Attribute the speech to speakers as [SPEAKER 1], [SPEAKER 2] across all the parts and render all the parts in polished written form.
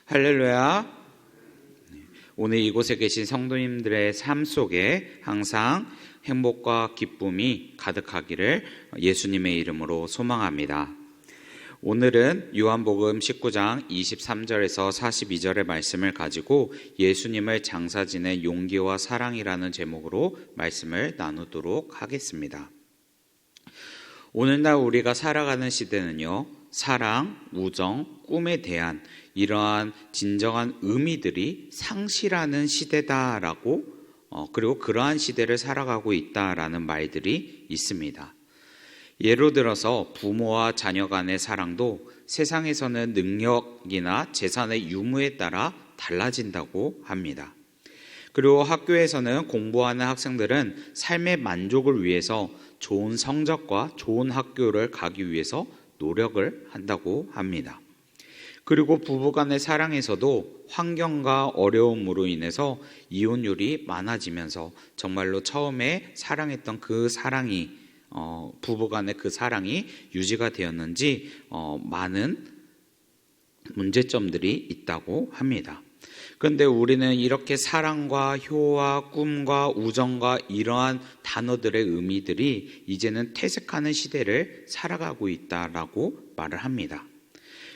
[SPEAKER 1] 할렐루야. 오늘 이곳에 계신 성도님들의 삶 속에 항상 행복과 기쁨이 가득하기를 예수님의 이름으로 소망합니다. 오늘은 요한복음 19장 23절에서 42절의 말씀을 가지고 예수님을 장사 지낸 용기와 사랑이라는 제목으로 말씀을 나누도록 하겠습니다. 오늘날 우리가 살아가는 시대는요, 사랑, 우정, 꿈에 대한 이러한 진정한 의미들이 상실하는 시대다라고 그리고 그러한 시대를 살아가고 있다라는 말들이 있습니다. 예로 들어서 부모와 자녀 간의 사랑도 세상에서는 능력이나 재산의 유무에 따라 달라진다고 합니다. 그리고 학교에서는 공부하는 학생들은 삶의 만족을 위해서 좋은 성적과 좋은 학교를 가기 위해서 노력을 한다고 합니다. 그리고 부부간의 사랑에서도 환경과 어려움으로 인해서 이혼율이 많아지면서 정말로 처음에 사랑했던 그 사랑이 부부간의 그 사랑이 유지가 되었는지 많은 문제점들이 있다고 합니다. 그런데 우리는 이렇게 사랑과 효와 꿈과 우정과 이러한 단어들의 의미들이 이제는 퇴색하는 시대를 살아가고 있다라고 말을 합니다.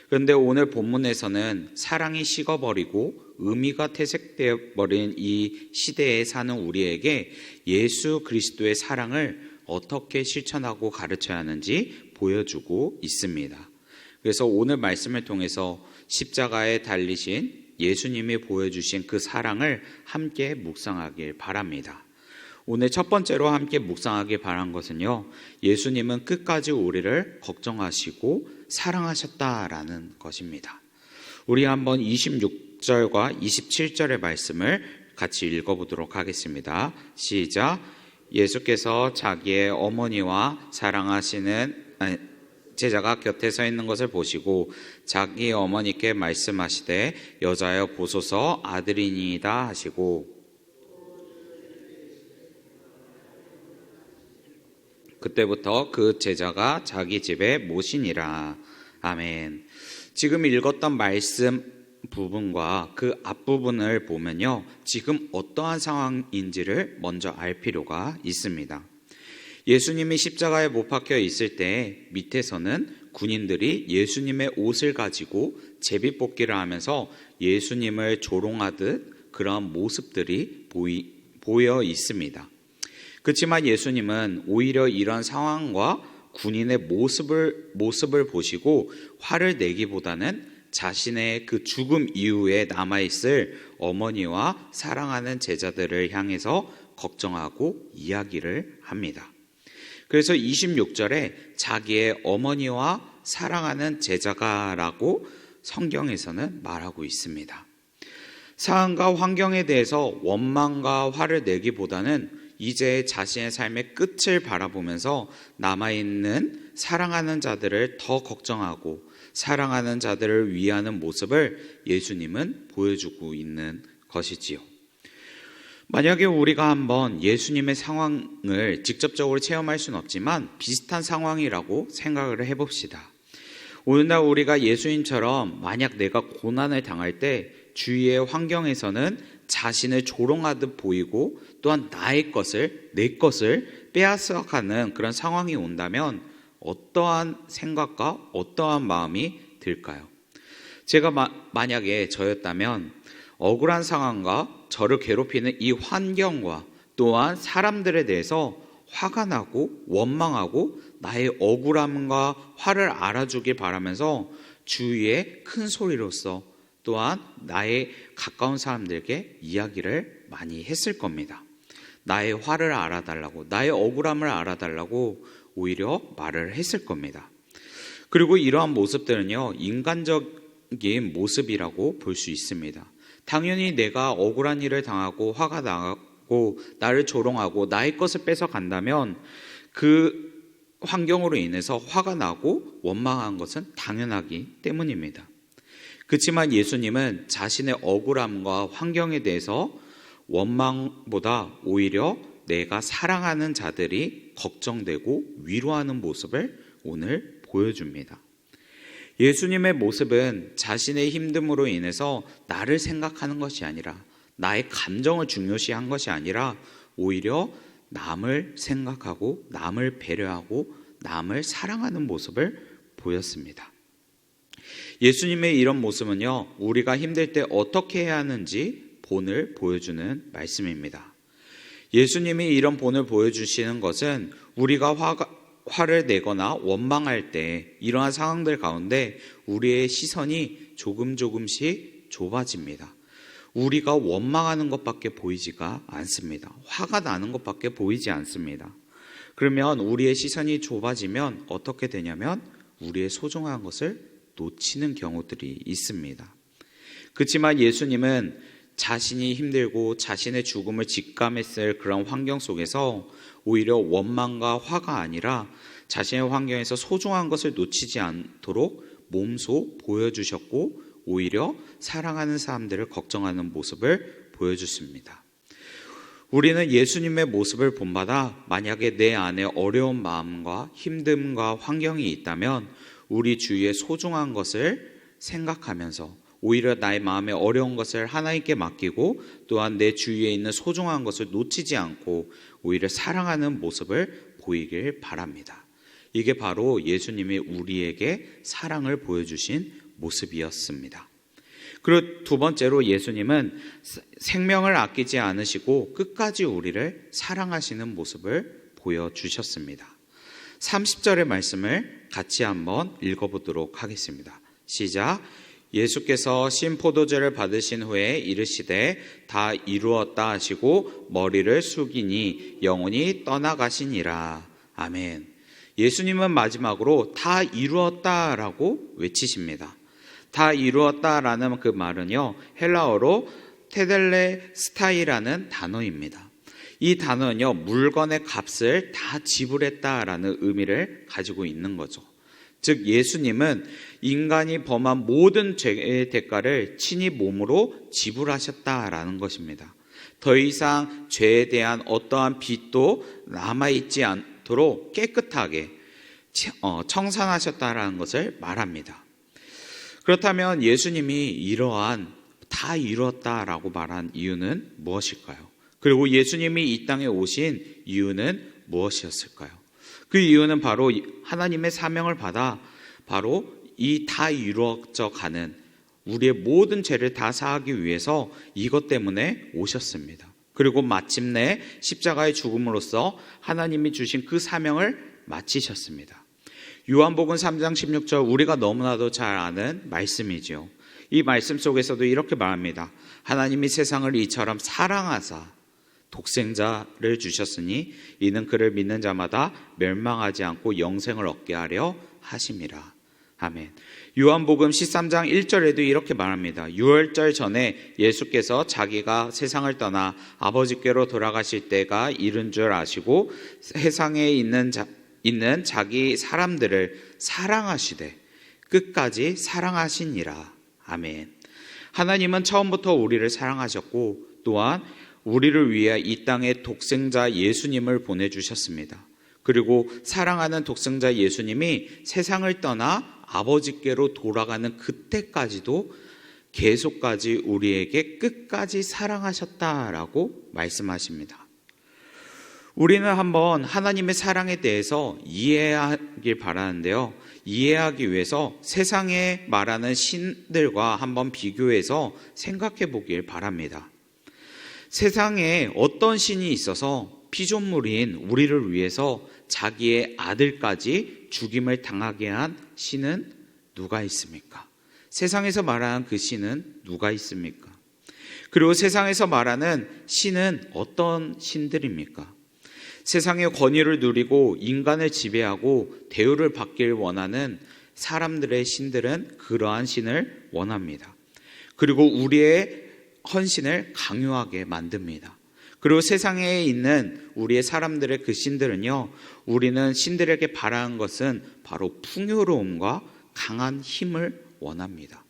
[SPEAKER 1] 그런데 오늘 본문에서는 사랑이 식어버리고 의미가 퇴색되어 버린 이 시대에 사는 우리에게 예수 그리스도의 사랑을 어떻게 실천하고 가르쳐야 하는지 보여주고 있습니다. 그래서 오늘 말씀을 통해서 십자가에 달리신 예수님이 보여주신 그 사랑을 함께 묵상하길 바랍니다. 오늘 첫 번째로 함께 묵상하길 바란 것은요, 예수님은 끝까지 우리를 걱정하시고 사랑하셨다라는 것입니다. 우리 한번 26절과 27절의 말씀을 같이 읽어보도록 하겠습니다. 시작. 예수께서 자기의 어머니와 사랑하시는 제자가 곁에 서 있는 것을 보시고 자기 어머니께 말씀하시되 여자여 보소서 아들이니이다 하시고 그때부터 그 제자가 자기 집에 모시니라. 아멘. 지금 읽었던 말씀 부분과 그 앞부분을 보면요, 지금 어떠한 상황인지를 먼저 알 필요가 있습니다. 예수님이 십자가에 못 박혀 있을 때 밑에서는 군인들이 예수님의 옷을 가지고 제비뽑기를 하면서 예수님을 조롱하듯 그러한 모습들이 보여 있습니다. 그렇지만 예수님은 오히려 이런 상황과 군인의 모습을 보시고 화를 내기보다는 자신의 그 죽음 이후에 남아있을 어머니와 사랑하는 제자들을 향해서 걱정하고 이야기를 합니다. 그래서 26절에 자기의 어머니와 사랑하는 제자가라고 성경에서는 말하고 있습니다. 상황과 환경에 대해서 원망과 화를 내기보다는 이제 자신의 삶의 끝을 바라보면서 남아있는 사랑하는 자들을 더 걱정하고 사랑하는 자들을 위하는 모습을 예수님은 보여주고 있는 것이지요. 만약에 우리가 한번 예수님의 상황을 직접적으로 체험할 수는 없지만 비슷한 상황이라고 생각을 해봅시다. 오늘날 우리가 예수님처럼 만약 내가 고난을 당할 때 주위의 환경에서는 자신을 조롱하듯 보이고 또한 내 것을 빼앗아가는 그런 상황이 온다면 어떠한 생각과 어떠한 마음이 들까요? 제가 만약에 저였다면 억울한 상황과 저를 괴롭히는 이 환경과 또한 사람들에 대해서 화가 나고 원망하고 나의 억울함과 화를 알아주길 바라면서 주위에 큰 소리로서 또한 나의 가까운 사람들에게 이야기를 많이 했을 겁니다. 나의 화를 알아달라고, 나의 억울함을 알아달라고 오히려 말을 했을 겁니다. 그리고 이러한 모습들은요, 인간적인 모습이라고 볼 수 있습니다. 당연히 내가 억울한 일을 당하고 화가 나고 나를 조롱하고 나의 것을 뺏어 간다면 그 환경으로 인해서 화가 나고 원망한 것은 당연하기 때문입니다. 그렇지만 예수님은 자신의 억울함과 환경에 대해서 원망보다 오히려 내가 사랑하는 자들이 걱정되고 위로하는 모습을 오늘 보여줍니다. 예수님의 모습은 자신의 힘듦으로 인해서 나를 생각하는 것이 아니라, 나의 감정을 중요시한 것이 아니라 오히려 남을 생각하고 남을 배려하고 남을 사랑하는 모습을 보였습니다. 예수님의 이런 모습은요, 우리가 힘들 때 어떻게 해야 하는지 본을 보여주는 말씀입니다. 예수님이 이런 본을 보여주시는 것은 우리가 화를 내거나 원망할 때 이러한 상황들 가운데 우리의 시선이 조금씩 좁아집니다. 우리가 원망하는 것밖에 보이지가 않습니다. 화가 나는 것밖에 보이지 않습니다. 그러면 우리의 시선이 좁아지면 어떻게 되냐면 우리의 소중한 것을 놓치는 경우들이 있습니다. 그렇지만 예수님은 자신이 힘들고 자신의 죽음을 직감했을 그런 환경 속에서 오히려 원망과 화가 아니라 자신의 환경에서 소중한 것을 놓치지 않도록 몸소 보여주셨고 오히려 사랑하는 사람들을 걱정하는 모습을 보여줬습니다. 우리는 예수님의 모습을 본받아 만약에 내 안에 어려운 마음과 힘듦과 환경이 있다면 우리 주위의 소중한 것을 생각하면서 오히려 나의 마음에 어려운 것을 하나님께 맡기고 또한 내 주위에 있는 소중한 것을 놓치지 않고 오히려 사랑하는 모습을 보이길 바랍니다. 이게 바로 예수님이 우리에게 사랑을 보여주신 모습이었습니다. 그리고 두 번째로 예수님은 생명을 아끼지 않으시고 끝까지 우리를 사랑하시는 모습을 보여주셨습니다. 30절의 말씀을 같이 한번 읽어보도록 하겠습니다. 시작. 예수께서 신 포도주를 받으신 후에 이르시되 다 이루었다 하시고 머리를 숙이니 영혼이 떠나가시니라. 아멘. 예수님은 마지막으로 다 이루었다라고 외치십니다. 다 이루었다라는 그 말은요, 헬라어로 테델레스타이라는 단어입니다. 이 단어는요, 물건의 값을 다 지불했다라는 의미를 가지고 있는 거죠. 즉 예수님은 인간이 범한 모든 죄의 대가를 친히 몸으로 지불하셨다라는 것입니다. 더 이상 죄에 대한 어떠한 빚도 남아있지 않도록 깨끗하게 청산하셨다라는 것을 말합니다. 그렇다면 예수님이 이러한 다 이루었다라고 말한 이유는 무엇일까요? 그리고 예수님이 이 땅에 오신 이유는 무엇이었을까요? 그 이유는 바로 하나님의 사명을 받아 바로 이 다 이루어져 가는 우리의 모든 죄를 다 사하기 위해서 이것 때문에 오셨습니다. 그리고 마침내 십자가의 죽음으로써 하나님이 주신 그 사명을 마치셨습니다. 요한복음 3장 16절 우리가 너무나도 잘 아는 말씀이지요. 이 말씀 속에서도 이렇게 말합니다. 하나님이 세상을 이처럼 사랑하사 독생자를 주셨으니 이는 그를 믿는 자마다 멸망하지 않고 영생을 얻게 하려 하심이라. 아멘. 요한복음 13장 1절에도 이렇게 말합니다. 유월절 전에 예수께서 자기가 세상을 떠나 아버지께로 돌아가실 때가 이른 줄 아시고 세상에 있는 자기 사람들을 사랑하시되 끝까지 사랑하시니라. 아멘. 하나님은 처음부터 우리를 사랑하셨고 또한 우리를 위해 이 땅에 독생자 예수님을 보내주셨습니다. 그리고 사랑하는 독생자 예수님이 세상을 떠나 아버지께로 돌아가는 그때까지도 계속까지 우리에게 끝까지 사랑하셨다라고 말씀하십니다. 우리는 한번 하나님의 사랑에 대해서 이해하길 바라는데요. 이해하기 위해서 세상에 말하는 신들과 한번 비교해서 생각해 보길 바랍니다. 세상에 어떤 신이 있어서 피조물인 우리를 위해서 자기의 아들까지 죽임을 당하게 한 신은 누가 있습니까? 세상에서 말하는 그 신은 누가 있습니까? 그리고 세상에서 말하는 신은 어떤 신들입니까? 세상의 권위를 누리고 인간을 지배하고 대우를 받길 원하는 사람들의 신들은 그러한 신을 원합니다. 그리고 우리의 헌신을 강요하게 만듭니다. 그리고 세상에 있는 우리의 사람들의 그 신들은요, 우리는 신들에게 바라는 것은 바로 풍요로움과 강한 힘을 원합니다.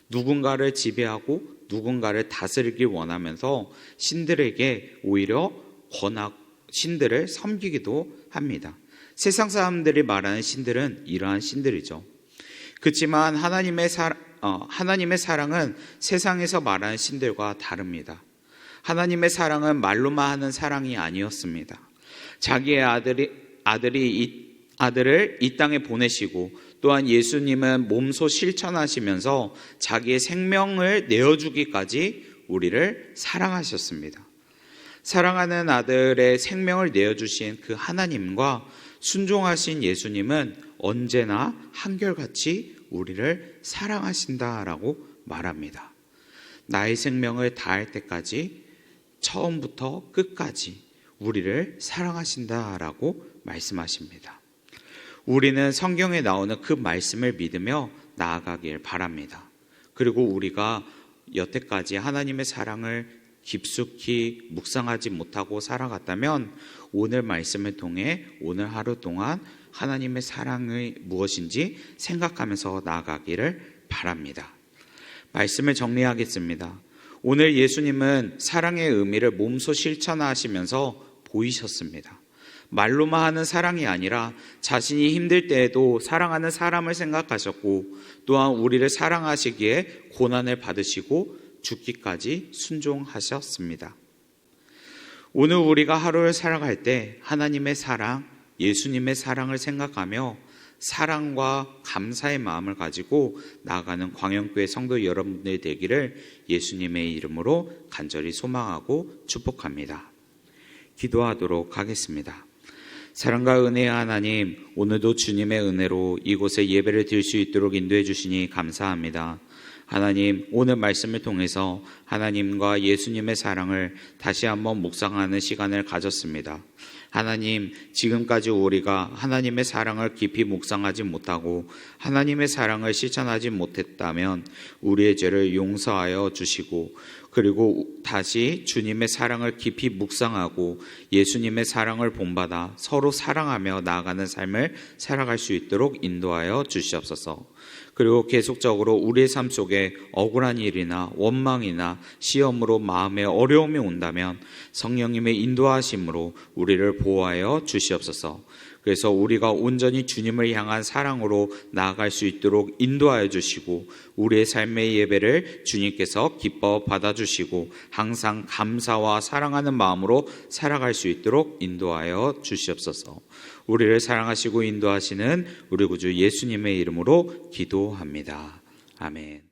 [SPEAKER 1] 누군가를 지배하고 누군가를 다스리길 원하면서 신들에게 오히려 신들을 섬기기도 합니다. 세상 사람들이 말하는 신들은 이러한 신들이죠. 그렇지만 하나님의 사랑은 세상에서 말하는 신들과 다릅니다. 하나님의 사랑은 말로만 하는 사랑이 아니었습니다. 자기의 아들을 이 땅에 보내시고 또한 예수님은 몸소 실천하시면서 자기의 생명을 내어주기까지 우리를 사랑하셨습니다. 사랑하는 아들의 생명을 내어주신 그 하나님과 순종하신 예수님은 언제나 한결같이 우리를 사랑하신다라고 말합니다. 나의 생명을 다할 때까지 처음부터 끝까지 우리를 사랑하신다라고 말씀하십니다. 우리는 성경에 나오는 그 말씀을 믿으며 나아가길 바랍니다. 그리고 우리가 여태까지 하나님의 사랑을 깊숙이 묵상하지 못하고 살아갔다면 오늘 말씀을 통해 오늘 하루 동안 하나님의 사랑이 무엇인지 생각하면서 나아가기를 바랍니다. 말씀을 정리하겠습니다. 오늘 예수님은 사랑의 의미를 몸소 실천하시면서 보이셨습니다. 말로만 하는 사랑이 아니라 자신이 힘들 때에도 사랑하는 사람을 생각하셨고 또한 우리를 사랑하시기에 고난을 받으시고 죽기까지 순종하셨습니다. 오늘 우리가 하루를 살아갈 때 하나님의 사랑, 예수님의 사랑을 생각하며 사랑과 감사의 마음을 가지고 나아가는 광영교회 성도 여러분들 되기를 예수님의 이름으로 간절히 소망하고 축복합니다. 기도하도록 하겠습니다. 사랑과 은혜의 하나님, 오늘도 주님의 은혜로 이곳에 예배를 드릴 수 있도록 인도해 주시니 감사합니다. 하나님, 오늘 말씀을 통해서 하나님과 예수님의 사랑을 다시 한번 묵상하는 시간을 가졌습니다. 하나님, 지금까지 우리가 하나님의 사랑을 깊이 묵상하지 못하고 하나님의 사랑을 실천하지 못했다면 우리의 죄를 용서하여 주시고 그리고 다시 주님의 사랑을 깊이 묵상하고 예수님의 사랑을 본받아 서로 사랑하며 나아가는 삶을 살아갈 수 있도록 인도하여 주시옵소서. 그리고 계속적으로 우리의 삶 속에 억울한 일이나 원망이나 시험으로 마음에 어려움이 온다면 성령님의 인도하심으로 우리를 보호하여 주시옵소서. 그래서 우리가 온전히 주님을 향한 사랑으로 나아갈 수 있도록 인도하여 주시고 우리의 삶의 예배를 주님께서 기뻐 받아주시고 항상 감사와 사랑하는 마음으로 살아갈 수 있도록 인도하여 주시옵소서. 우리를 사랑하시고 인도하시는 우리 구주 예수님의 이름으로 기도합니다. 아멘.